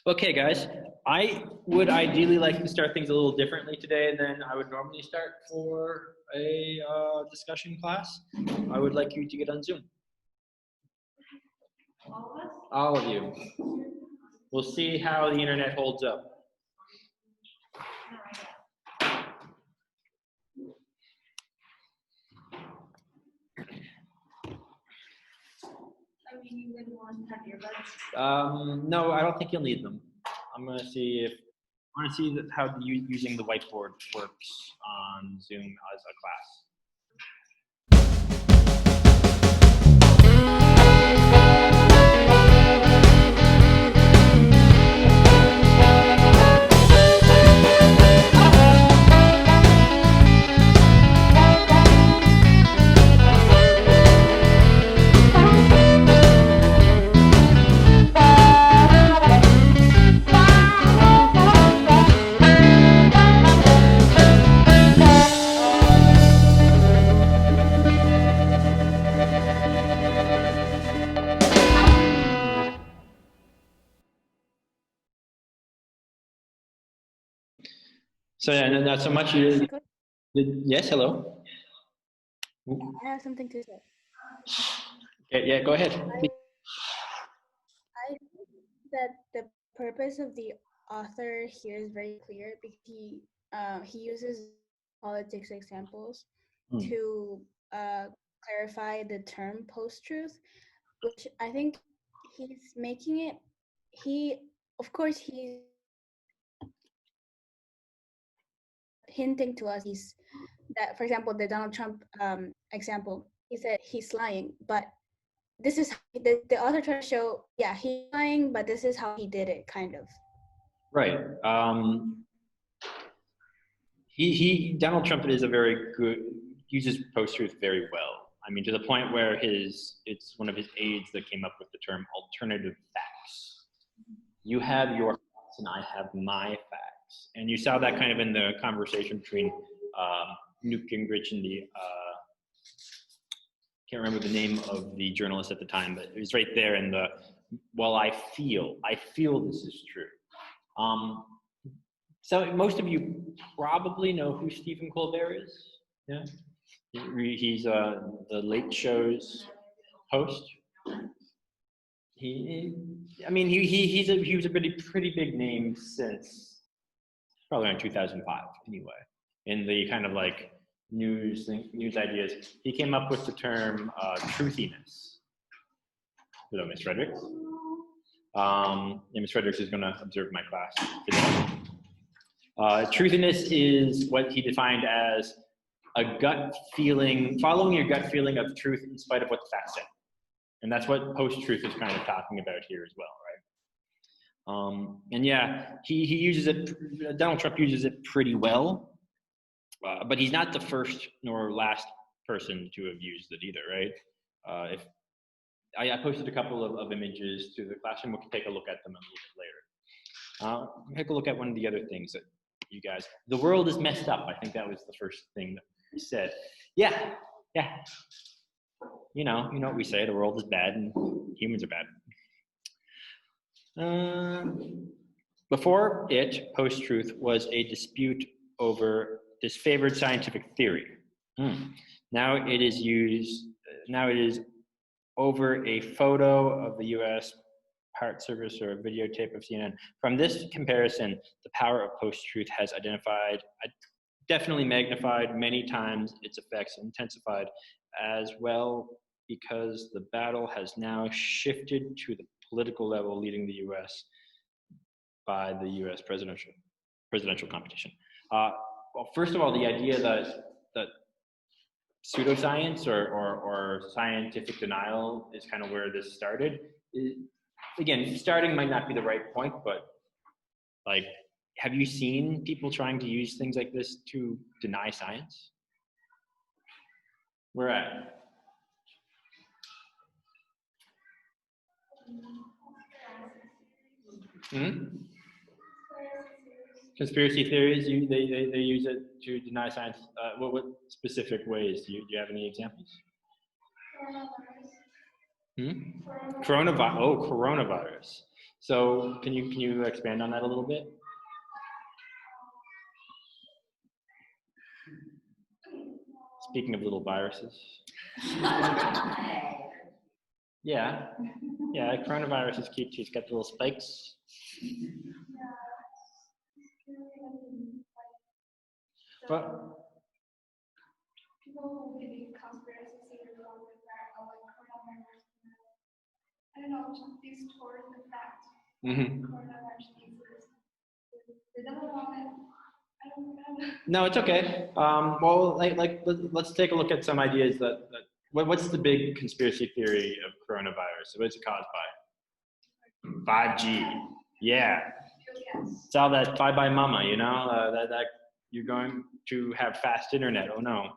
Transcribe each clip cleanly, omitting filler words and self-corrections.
Okay, guys, I would ideally like to start things a little differently today than I would normally start for a discussion class. I would like you to get on Zoom. All of you. We'll see how the internet holds up. You wouldn't want to have earbuds? No, I don't think you'll need them. I'm gonna see if I want to see how using the whiteboard works on Zoom as a class. So yeah, not so much. Yes, hello. I have something to say. Okay, yeah, go ahead. I think that the purpose of the author here is very clear because he uses politics examples to clarify the term post-truth, which I think he's making it. Of course, he's hinting to us that, for example, the Donald Trump example, he said he's lying, but this is the author tried to show, yeah, he's lying, but this is how he did it, kind of. Right. Donald Trump is a very good, uses post-truth very well. I mean, to the point where it's one of his aides that came up with the term alternative facts. You have your facts and I have my facts. And you saw that kind of in the conversation between Newt Gingrich and the, can't remember the name of the journalist at the time, but it was right there in the, well, I feel this is true. So most of you probably know who Stephen Colbert is. Yeah, he's the Late Show's host. He was a pretty big name since probably around 2005 anyway. In the kind of like news ideas, he came up with the term truthiness. Hello, Ms. Fredericks. Ms. Fredericks is going to observe my class today. Truthiness is what he defined as a gut feeling, following your gut feeling of truth in spite of what the facts say. And that's what post-truth is kind of talking about here as well, right? And yeah, he uses it, Donald Trump uses it pretty well, but he's not the first nor last person to have used it either, right? If I posted a couple of images to the classroom, we can take a look at them a little bit later. Take a look at one of the other things that you guys, the world is messed up. I think that was the first thing that he said. Yeah. You know what we say, the world is bad and humans are bad. Before it, post-truth was a dispute over disfavored scientific theory. Now it is over a photo of the US Park Service or a videotape of CNN. From this comparison, the power of post-truth has definitely magnified many times, its effects intensified as well, because the battle has now shifted to the political level, leading the US by the US presidential competition. Well, first of all, the idea that pseudoscience or scientific denial is kind of where this started. Again, starting might not be the right point, but like, have you seen people trying to use things like this to deny science? Where at? Conspiracy theories, they use it to deny science. What specific ways? Do you have any examples? Coronavirus. Oh, coronavirus. So can you expand on that a little bit? Speaking of little viruses. Yeah, coronavirus is cute too. It's got the little spikes. But people who believe conspiracy theories on the fact of like coronavirus. I don't know, just these towards the fact coronavirus exists. They don't want it. I don't know. No, it's okay. Well, let's take a look at some ideas what's the big conspiracy theory of coronavirus? What's it caused by? 5G. Yeah. It's all that bye-bye mama, you know, that you're going to have fast internet. Oh no.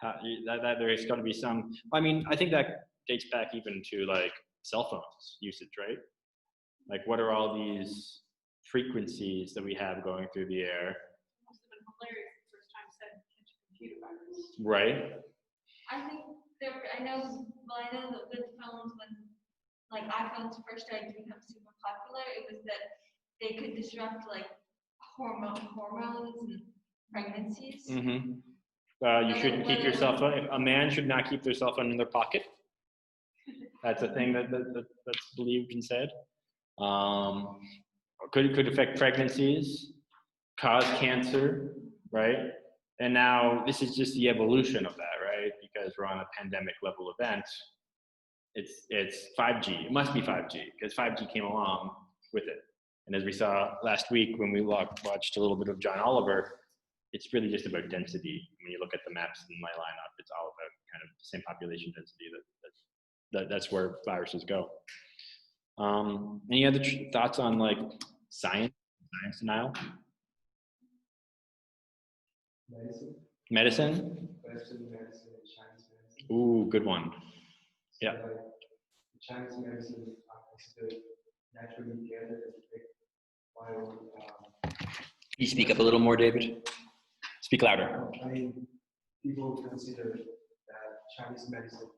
That there's got to be some. I mean, I think that dates back even to like cell phones usage, right? Like, what are all these frequencies that we have going through the air? Must have been hilarious the first time said catch a computer virus. Right. I think I know that with phones, when like iPhones first started to become super popular, it was that they could disrupt like hormones and pregnancies. Mm-hmm. You shouldn't keep your cell phone. A man should not keep their cell phone in their pocket. That's a thing that's believed and said. Could affect pregnancies, cause cancer, right? And now this is just the evolution of that, right? Because we're on a pandemic level event. It's 5G. It must be 5G because 5G came along with it. And as we saw last week when we watched a little bit of John Oliver, it's really just about density. When you look at the maps in my lineup, it's all about kind of the same population density. That's where viruses go. Any other thoughts on like science denial? Medicine? Western medicine and Chinese medicine. Ooh, good one. Yeah. So, like, Chinese medicine is the naturally gathered and while Can you speak up a little more, David? Speak louder. I mean, people consider that Chinese medicine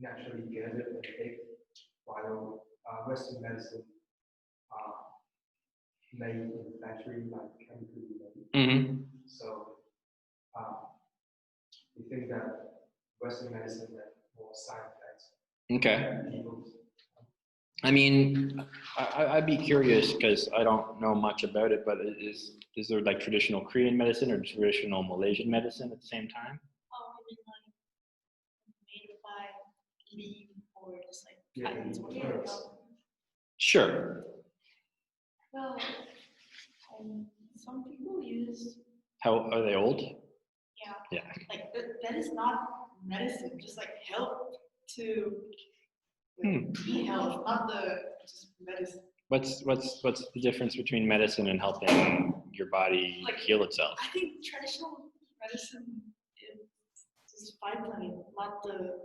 naturally gathered and baked, while Western medicine made in the factory, like chemically made. Mm-hmm. So we think that Western medicine has more side effects. Okay. I mean, I'd be curious because I don't know much about it, but is there like traditional Korean medicine or traditional Malaysian medicine at the same time? Oh, maybe like made by leaf or just like patents or whatever. Sure. Well, some people use. How are they old? Yeah. Yeah. Like that is not medicine, just like help to be health, not the just medicine. What's the difference between medicine and helping your body Like, heal itself? I think traditional medicine is just vital, not the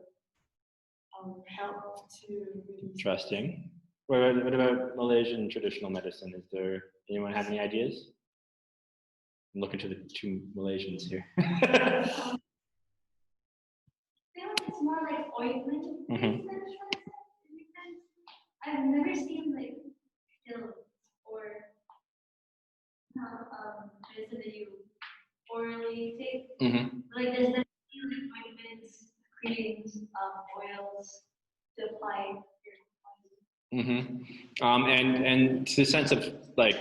help to. Interesting. What about Malaysian traditional medicine? Is there anyone have any ideas? I'm looking to the two Malaysians here. I feel like it's more like ointment. Mm-hmm. I've never seen like pills or medicine that you orally take. Mm-hmm. Like there's definitely like ointments, creams, oils to apply your body. Mm-hmm. And to the sense of like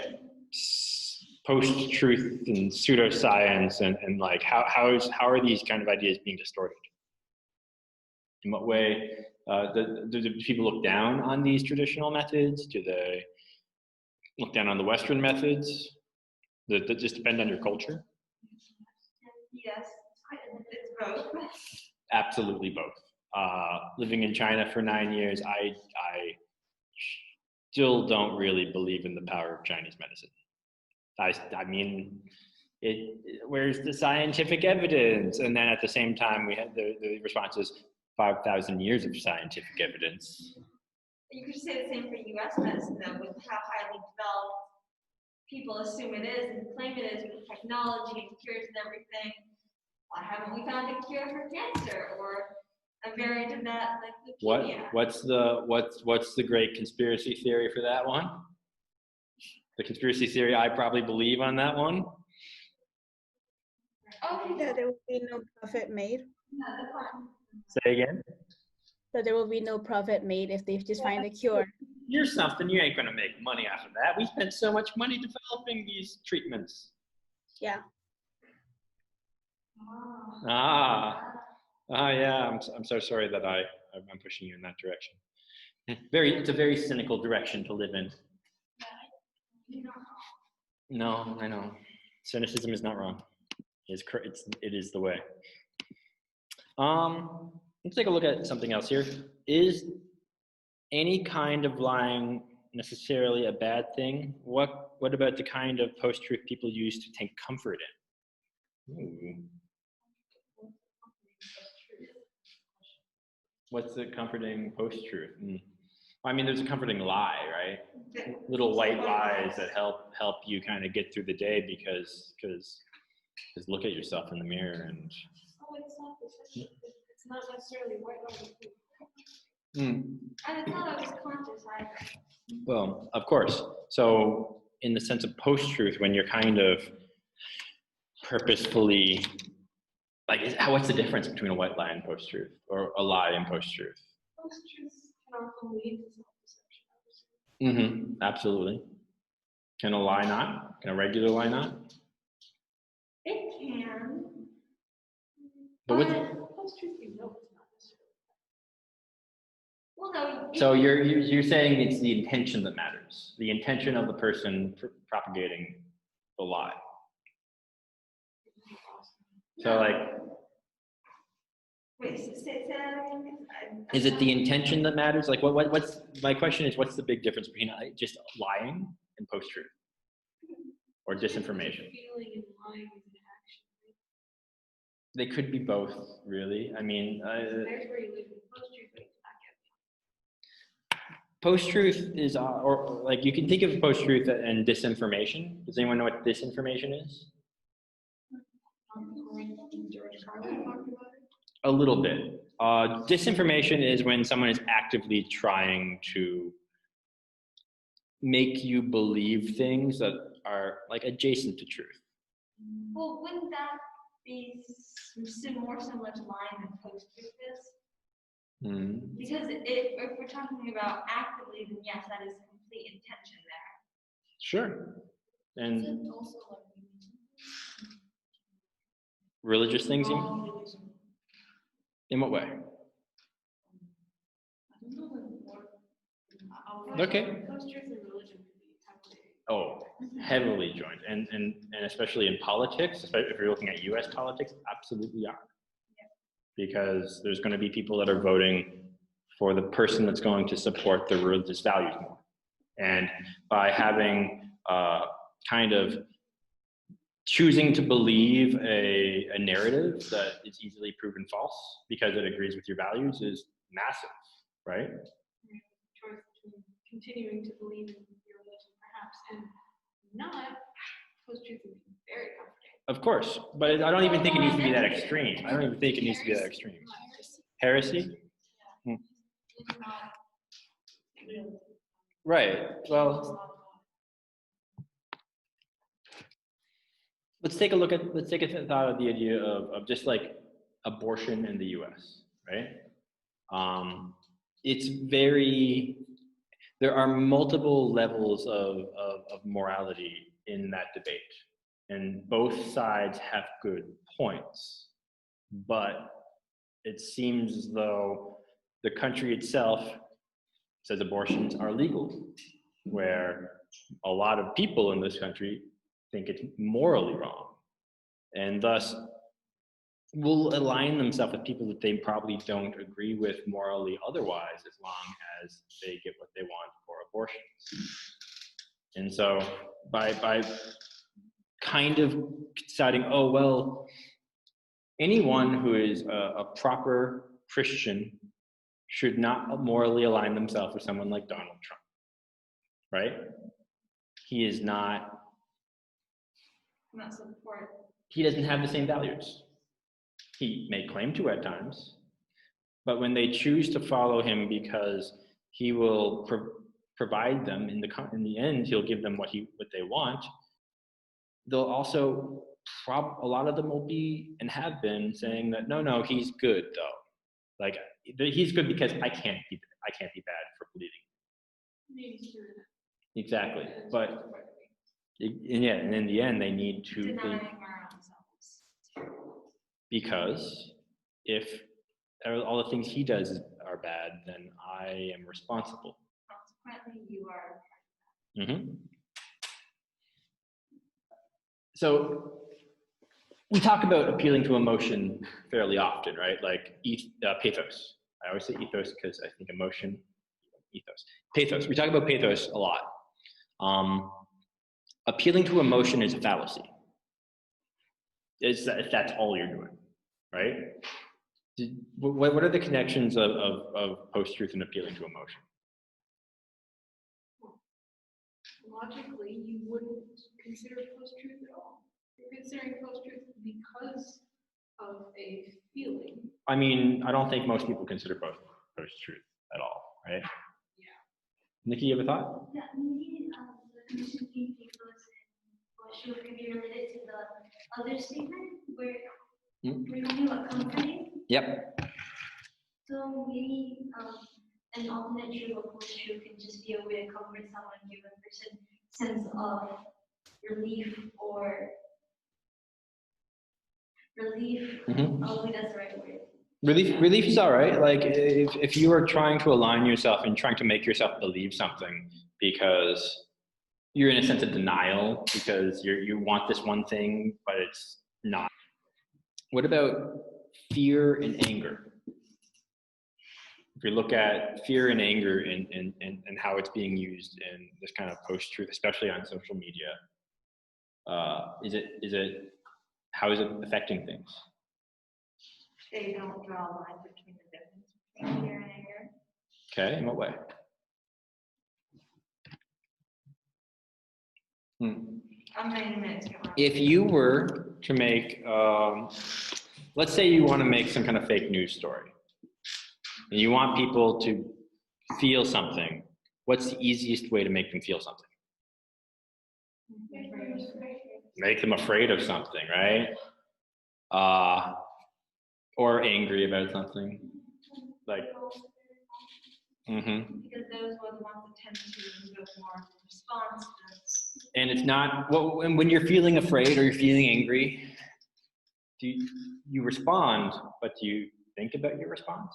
post-truth and pseudoscience and like how are these kind of ideas being distorted? In what way do people look down on these traditional methods? Do they look down on the Western methods? Does it just depend on your culture? Yes, it's both. Absolutely both. Living in China for 9 years, I still don't really believe in the power of Chinese medicine. I mean, where's the scientific evidence? And then at the same time, we had the response is 5,000 years of scientific evidence. You could say the same for U.S. medicine, though, with how highly developed people assume it is and claim it is with technology and cures and everything. Why haven't we found a cure for cancer or a variant of that, like What leukemia. what's the great conspiracy theory for that one? The conspiracy theory I probably believe on that one. Okay. That there will be no profit made. Say again. So there will be no profit made if they just find a cure. Here's something, you ain't gonna make money off of that. We spent so much money developing these treatments. Yeah. Yeah. I'm so sorry that I'm pushing you in that direction. It's a very cynical direction to live in. No, I know. Cynicism is not wrong. It is the way. Let's take a look at something else here. Is any kind of lying necessarily a bad thing? What about the kind of post-truth people use to take comfort in? Ooh. What's the comforting post-truth? I mean, there's a comforting lie, right? Little white lies that help you kind of get through the day because look at yourself in the mirror and. Oh, it's not necessarily white lies. And it's not always conscious either. Well, of course. So in the sense of post-truth, when you're kind of purposefully, what's the difference between a white lie and post-truth, or a lie and post-truth? Post-truth can often lead to self-deception. Absolutely. Can a lie not? Can a regular lie not? It can. But with, Post-truth, you know it's not necessarily. Well, no. so you're saying it's the intention that matters, the intention of the person propagating the lie. So Wait, say that again. is it the intention that matters? Like what's my question is, what's the big difference between just lying and post-truth or disinformation? Feeling and lying is an action. They could be both, really. I mean, There's where you live in post-truth, but it's not getting. post-truth is, or like you can think of post-truth and disinformation. Does anyone know what disinformation is? George Carlin talked about it. A little bit. Disinformation is when someone is actively trying to make you believe things that are like adjacent to truth. Well, wouldn't that be more similar to lying than post-truth is? Because if we're talking about actively, then yes, that is complete intention there. Sure. And Isn't also like religious things, religion. in what way? I don't know the word. Okay. Post-truth and religion could be heavily. Oh, heavily joined, and especially in politics, especially if you're looking at U.S. politics, absolutely are. Because there's going to be people that are voting for the person that's going to support the religious values more. And by having kind of choosing to believe a narrative that is easily proven false because it agrees with your values is massive, right? Choice between continuing to believe in your religion, perhaps, and not. Post-truth would be very comforting. Of course, but I don't even think it needs to be that extreme. I don't even think it needs to be that extreme. Heresy? It's not real. Right. Well, let's take a thought of the idea of just like abortion in the U.S., right? There are multiple levels of morality in that debate, and both sides have good points, but it seems as though the country itself says abortions are legal, where a lot of people in this country think it's morally wrong, and thus will align themselves with people that they probably don't agree with morally otherwise, as long as they get what they want for abortions. And so by kind of deciding, oh, well, anyone who is a proper Christian should not morally align themselves with someone like Donald Trump, right? He is not support. He doesn't have the same values. He may claim to at times, But when they choose to follow him because he will provide them in the end, he'll give them what they want. They'll also a lot of them will be and have been saying that no, he's good though. Like he's good because I can't be bad for believing. Exactly, but and in the end, they need to Denying our own selves. because if all the things he does are bad, then I am responsible. Consequently, you are. Mm-hmm. So we talk about appealing to emotion fairly often, right? Like pathos. I always say ethos because I think emotion, ethos. Pathos. We talk about pathos a lot. Appealing to emotion is a fallacy. If that's all you're doing, right? What are the connections of post-truth and appealing to emotion? Logically, you wouldn't consider post-truth at all. You're considering post-truth because of a feeling. I mean, I don't think most people consider post-truth at all, right? Yeah. Nikki, you have a thought? Yeah, maybe the connection between pathos and post-truth can be related to the other statement where we're talking about comforting. Yep. So maybe an alternate truth or post-truth can just be a way to comfort someone, give a person sense of relief or relief. Hopefully that's the right word. Relief is all right. Like if you are trying to align yourself and trying to make yourself believe something because you're in a sense of denial because you want this one thing, but it's not. What about fear and anger? If you look at fear and anger and how it's being used in this kind of post-truth, especially on social media, how is it affecting things? They don't draw a line between the difference between fear and anger. Okay, in what way? I'm 90 minutes. If you were to make, let's say you want to make some kind of fake news story, and you want people to feel something, what's the easiest way to make them feel something? Make them afraid of something, right? Or angry about something. Like, Because those were the ones that tend to give more response. And it's not, when you're feeling afraid or you're feeling angry, do you respond, but do you think about your response?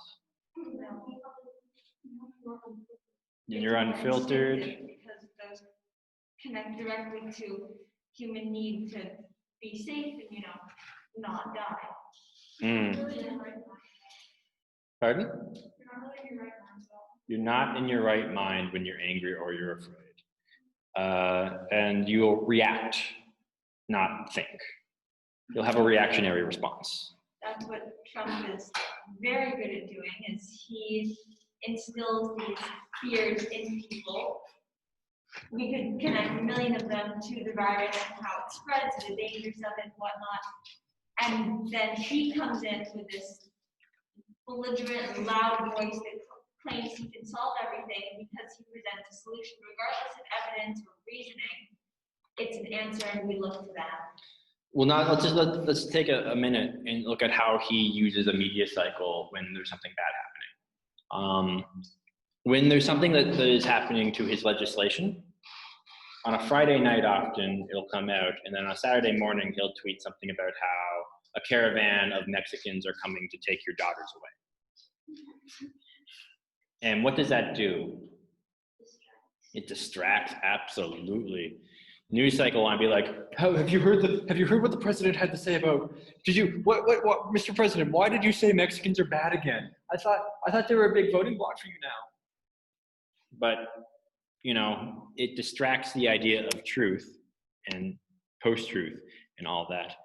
And you're unfiltered. Because those connect directly to human need to be safe and, not die. Pardon? You're not in your right mind when you're angry or you're afraid. And you'll react, not think. You'll have a reactionary response. That's what Trump is very good at doing, is he instills these fears in people. We could connect a million of them to the virus and how it spreads, the dangers of it and whatnot. And then he comes in with this belligerent, loud voice that claims he can solve everything, and because he presents a solution, regardless of evidence or reasoning, it's an answer, and we look to that. Well, let's take a minute and look at how he uses a media cycle when there's something bad happening. When there's something that is happening to his legislation, on a Friday night often it'll come out, and then on a Saturday morning he'll tweet something about how a caravan of Mexicans are coming to take your daughters away. And what does that do? It distracts, absolutely. News cycle want to be like, oh, have you heard what the president had to say about? What, Mr. President? Why did you say Mexicans are bad again? I thought they were a big voting bloc for you now. But it distracts the idea of truth and post-truth and all that.